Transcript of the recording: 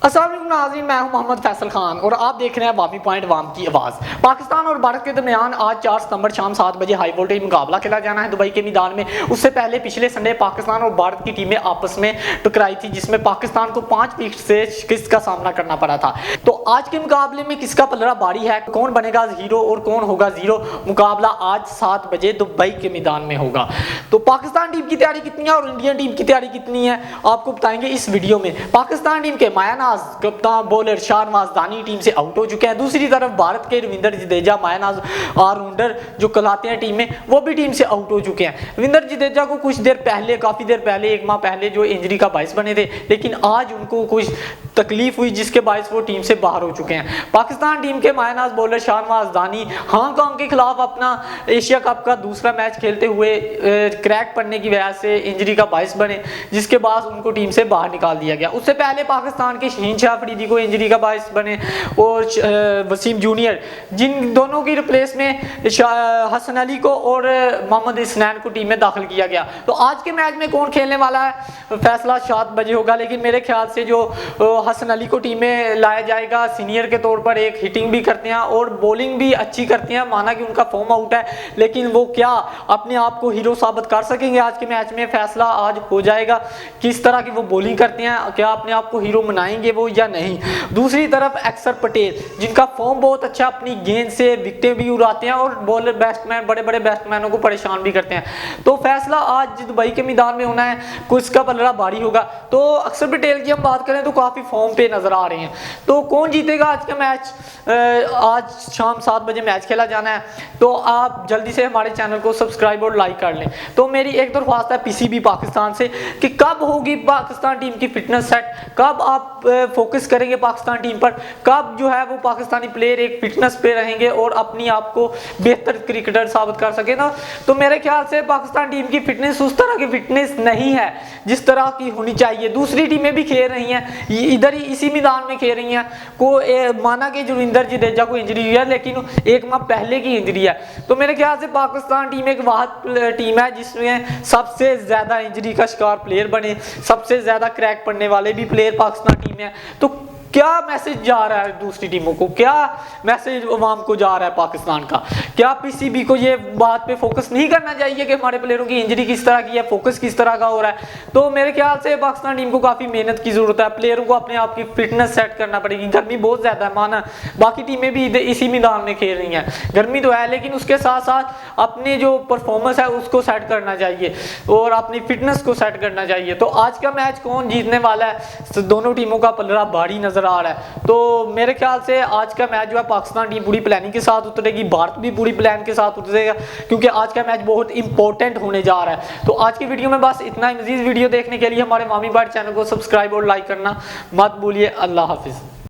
अस्सलाम वालेकुम नाज़रीन, मैं हूं मोहम्मद फैसल खान और आप देख रहे हैं वामी पॉइंट वाम की आवाज़। पाकिस्तान और भारत के दरमियान आज 4 सितंबर शाम 7 बजे हाई वोल्टेज मुकाबला खेला जाना है दुबई के मैदान में। उससे पहले पिछले संडे पाकिस्तान और भारत की टीमें आपस में टकराई थी, जिसमें पाकिस्तान को 5 विकेट से शिकस्त का सामना करना पड़ा था। तो आज के मुकाबले में किसका पलड़ा भारी है, कौन बनेगा हीरो और कौन होगा जीरो, मुकाबला आज 7 बजे दुबई के मैदान में होगा। तो पाकिस्तान टीम की तैयारी कितनी है और इंडियन टीम की तैयारी कितनी है आपको बताएंगे इस वीडियो में। पाकिस्तान टीम के मायानाज कप्तान बॉलर शाहनवाज दानी टीम से आउट हो चुके हैं। दूसरी तरफ भारत के रविंद्र जडेजा मायानाज ऑलराउंडर जो कहलाते हैं टीम में, वो भी टीम से आउट हो चुके हैं। रविंद्र जडेजा को कुछ देर पहले, काफी देर पहले, 1 माह पहले जो इंजरी का बाइस बने थे, लेकिन आज उनको कुछ तकलीफ हुई जिसके बायस वो टीम से बाहर हो चुके हैं। पाकिस्तान टीम के मायानाज बॉलर शाहनवाज दानी हांगकांग के खिलाफ अपना एशिया कप का दूसरा मैच खेलते हुए क्रैक पड़ने की वजह से इंजरी का बायस बने, जिसके बाद उनको टीम से बाहर निकाल दिया गया। उससे पहले पाकिस्तान के शहीन शाह अफरीदी को इंजरी का बायस बने और वसीम जूनियर, जिन दोनों की रिप्लेस में हसन अली को और मोहम्मद इसनैन को टीम में दाखिल किया गया। तो आज के मैच में कौन खेलने वाला है, फैसला 7 बजे होगा, लेकिन मेरे ख्याल से जो हसन अली को टीम में लाया जाएगा, सीनियर के तौर पर एक हिटिंग भी करते हैं और बॉलिंग भी अच्छी करते हैं। माना कि उनका फॉर्म आउट है, लेकिन वो क्या अपने आप को हीरो साबित कर सकेंगे आज के मैच में, फैसला आज हो जाएगा। किस तरह की वो बॉलिंग करते हैं, क्या अपने आप को हीरो बनाएंगे वो या नहीं। दूसरी तरफ अक्षर पटेल, जिनका फॉर्म बहुत अच्छा, अपनी गेंद से विकेटें भी उड़ाते हैं और बॉलर बैट्समैन, बड़े बड़े बैट्समैनों को परेशान भी करते हैं। तो फैसला आज दुबई के मैदान में होना है, किसका पलड़ा भारी होगा। तो अक्षर पटेल की हम बात करें तो काफी फॉर्म पे नजर आ रहे हैं। तो कौन जीतेगा आज का मैच, आज शाम 7 बजे मैच खेला जाना है। तो आप जल्दी से हमारे चैनल को सब्सक्राइब और लाइक कर लें। तो मेरी एक दरख्वास्त है पीसीबी पाकिस्तान से कि कब होगी पाकिस्तान टीम की फिटनेस सेट, कब आप फोकस करेंगे पाकिस्तान टीम पर, कब जो है वो पाकिस्तानी प्लेयर एक फिटनेस पे रहेंगे और अपनी आप को बेहतर क्रिकेटर साबित कर सके ना। तो मेरे ख्याल से पाकिस्तान टीम की फिटनेस उस तरह की फिटनेस नहीं है जिस तरह की होनी चाहिए। दूसरी टीमें भी खेल रही हैं, इधर ही इसी मैदान में खेल रही हैं। माना कि रविंद्र जडेजा को इंजरी हुई है, लेकिन 1 माह पहले की इंजरी है। तो मेरे ख्याल से पाकिस्तान टीम एक वाहिद टीम है जिसमें सबसे ज्यादा इंजरी का शिकार प्लेयर बने, सबसे ज्यादा क्रैक पड़ने वाले भी प्लेयर पाकिस्तान टीम है। तो क्या मैसेज जा रहा है दूसरी टीमों को, क्या मैसेज अवाम को जा रहा है पाकिस्तान का, क्या पीसीबी को ये बात पे फोकस नहीं करना चाहिए कि हमारे प्लेयरों की इंजरी किस तरह की है, फोकस किस तरह का हो रहा है। तो मेरे ख्याल से पाकिस्तान टीम को काफी मेहनत की जरूरत है, प्लेयरों को अपने आप की फिटनेस सेट करना पड़ेगी। गर्मी बहुत ज्यादा है, माना बाकी टीमें भी इसी मैदान में खेल रही हैं, गर्मी तो है, लेकिन उसके साथ साथ अपने जो परफॉर्मेंस है उसको सेट करना चाहिए और अपनी फिटनेस को सेट करना चाहिए। तो आज का मैच कौन जीतने वाला है, दोनों टीमों का पलड़ा भारी नजर आ रहा है। तो मेरे ख्याल से आज का मैच जो है पाकिस्तान टीम पूरी प्लानिंग के साथ उतरेगी, भारत भी पूरी प्लान के साथ उतरेगा, क्योंकि आज का मैच बहुत इंपॉर्टेंट होने जा रहा है। तो आज की वीडियो में बस इतना ही। मजीद वीडियो देखने के लिए हमारे वामी पॉइंट चैनल को सब्सक्राइब और लाइक करना मत भूलिए। अल्लाह हाफिज।